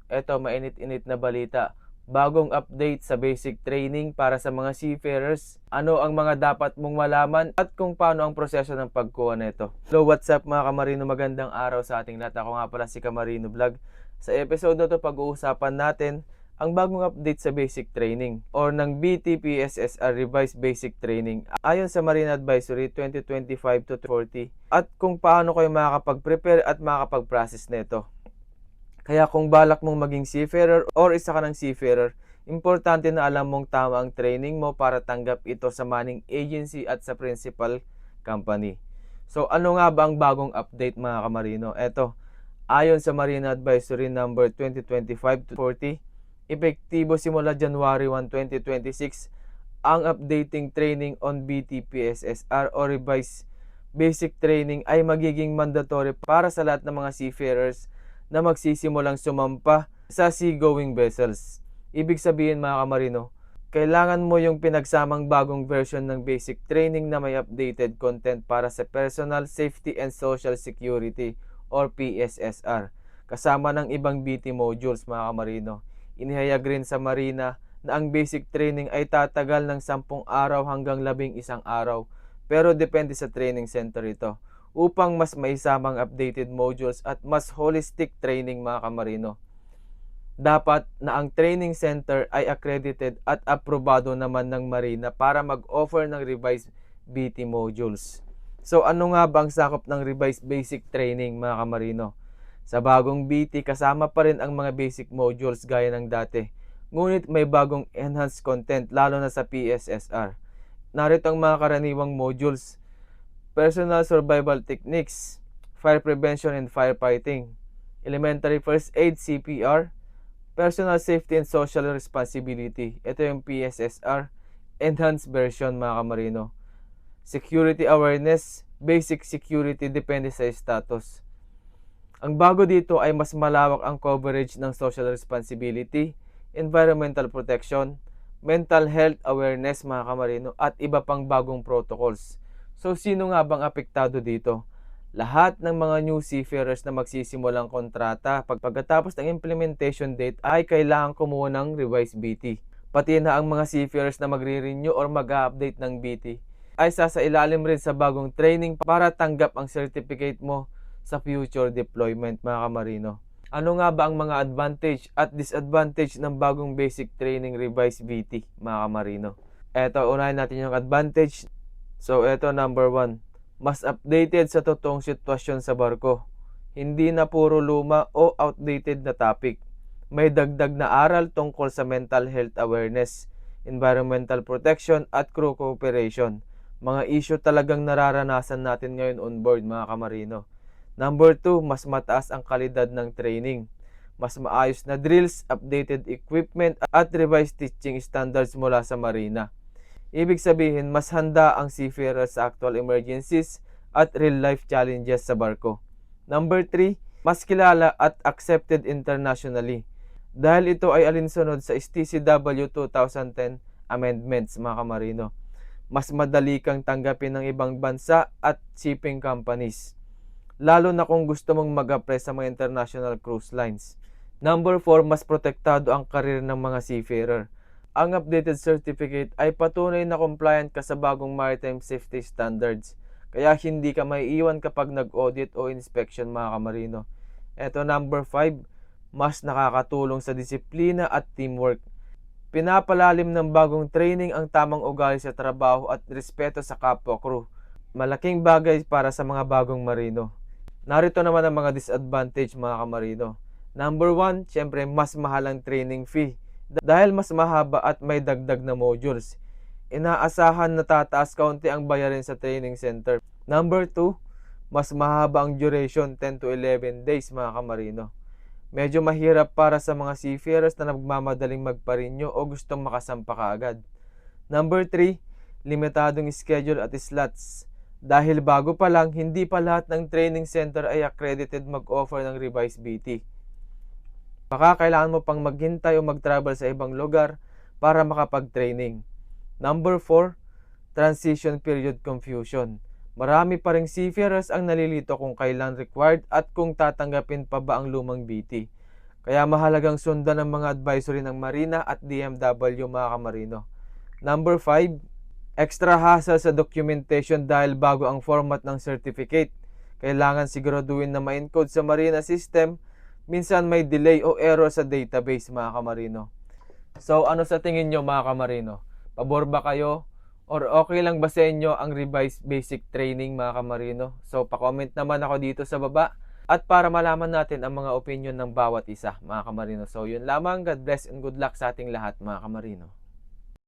Eto, mainit-init na balita. Bagong update sa basic training para sa mga seafarers. Ano ang mga dapat mong malaman at kung paano ang proseso ng pagkuha nito. Hello, what's up mga Kamarino? Magandang araw sa ating lahat. Ako nga pala si Kamarino Vlog. Sa episode na to, pag-uusapan natin ang bagong update sa basic training or ng BTPSSR Revised Basic Training ayon sa Marine Advisory 2025 to 40 at kung paano kayo makakapag-prepare at makakapag-process nito. Kaya kung balak mong maging seafarer or isa ka ng seafarer, importante na alam mong tama ang training mo para tanggap ito sa manning agency at sa principal company. So ano nga ba ang bagong update mga Kamarino? Eto, ayon sa Marine Advisory number 2025-40, epektibo simula January 1, 2026, ang updating training on BTPSSR o Revised Basic Training ay magiging mandatory para sa lahat ng mga seafarers na magsisimulang sumampa sa seagoing vessels. Ibig sabihin mga Kamarino, kailangan mo yung pinagsamang bagong version ng basic training na may updated content para sa Personal Safety and Social Security or PSSR, kasama ng ibang BT modules mga Kamarino. Inihayag rin sa Marina na ang basic training ay tatagal ng 10 araw hanggang 11 araw, pero depende sa training center ito, upang mas maisamang updated modules at mas holistic training mga Kamarino. Dapat na ang training center ay accredited at aprobado naman ng Marina para mag-offer ng revised BT modules. So ano nga ba ang sakop ng revised basic training mga Kamarino? Sa bagong BT, kasama pa rin ang mga basic modules gaya ng dati. Ngunit may bagong enhanced content lalo na sa PSSR. Narito ang mga karaniwang modules: Personal Survival Techniques, Fire Prevention and Firefighting, Elementary First Aid CPR, Personal Safety and Social Responsibility. Ito yung PSSR, Enhanced version mga Kamarino. Security Awareness, Basic Security depende sa status. Ang bago dito ay mas malawak ang coverage ng social responsibility, environmental protection, mental health awareness mga Kamarino at iba pang bagong protocols. So sino nga bang apektado dito? Lahat ng mga new seafarers na magsisimulang kontrata pagkatapos ng implementation date ay kailangan kumuha ng revised BT. Pati na ang mga seafarers na magre-renew or mag-update ng BT ay sasailalim rin sa bagong training para tanggap ang certificate mo sa future deployment mga Kamarino. Ano nga ba ang mga advantage at disadvantage ng bagong basic training revised BT mga Kamarino? Eto, unahin natin yung advantage. So eto, number 1, mas updated sa totoong sitwasyon sa barko. Hindi na puro luma o outdated na topic. May dagdag na aral tungkol sa mental health awareness, environmental protection at crew cooperation. Mga issue talagang nararanasan natin ngayon on board mga Kamarino. Number 2, mas mataas ang kalidad ng training. Mas maayos na drills, updated equipment at revised teaching standards mula sa Marina. Ibig sabihin, mas handa ang seafarer sa actual emergencies at real-life challenges sa barko. Number 3, mas kilala at accepted internationally. Dahil ito ay alinsunod sa STCW 2010 amendments mga Kamarino. Mas madali kang tanggapin ng ibang bansa at shipping companies, lalo na kung gusto mong mag-apply sa mga international cruise lines. Number 4, mas protektado ang karir ng mga seafarer. Ang updated certificate ay patunay na compliant ka sa bagong maritime safety standards, kaya hindi ka maiiwan kapag nag-audit o inspection mga Kamarino. Eto, number 5, mas nakakatulong sa disiplina at teamwork. Pinapalalim ng bagong training ang tamang ugali sa trabaho at respeto sa kapwa crew. Malaking bagay para sa mga bagong marino. Narito naman ang mga disadvantage mga Kamarino. Number 1, syempre mas mahal ang training fee dahil mas mahaba at may dagdag na modules. Inaasahan na tataas kaunti ang bayarin sa training center. Number 2, mas mahaba ang duration, 10 to 11 days mga Kamarino. Medyo mahirap para sa mga seafarers na nagmamadaling magparinyo o gustong makasampa kaagad. Number 3, limitadong schedule at slots. Dahil bago pa lang, hindi pa lahat ng training center ay accredited mag-offer ng revised BT. Baka kailangan mo pang maghintay o mag-travel sa ibang lugar para makapag-training. Number 4, transition period confusion. Marami pa ring seafarers ang nalilito kung kailan required at kung tatanggapin pa ba ang lumang BT. Kaya mahalagang sundan ang mga advisory ng Marina at DMW mga kamarino. Number 5, extra hassle sa documentation dahil bago ang format ng certificate. Kailangan siguraduhin na ma-encode sa Marina system. Minsan may delay o error sa database mga kamarino. So ano sa tingin nyo mga kamarino? Pabor ba kayo? Or okay lang ba sa inyo ang revised basic training mga kamarino? So pa-comment naman ako dito sa baba. At para malaman natin ang mga opinion ng bawat isa mga kamarino. So yun lamang. God bless and good luck sa ating lahat mga kamarino.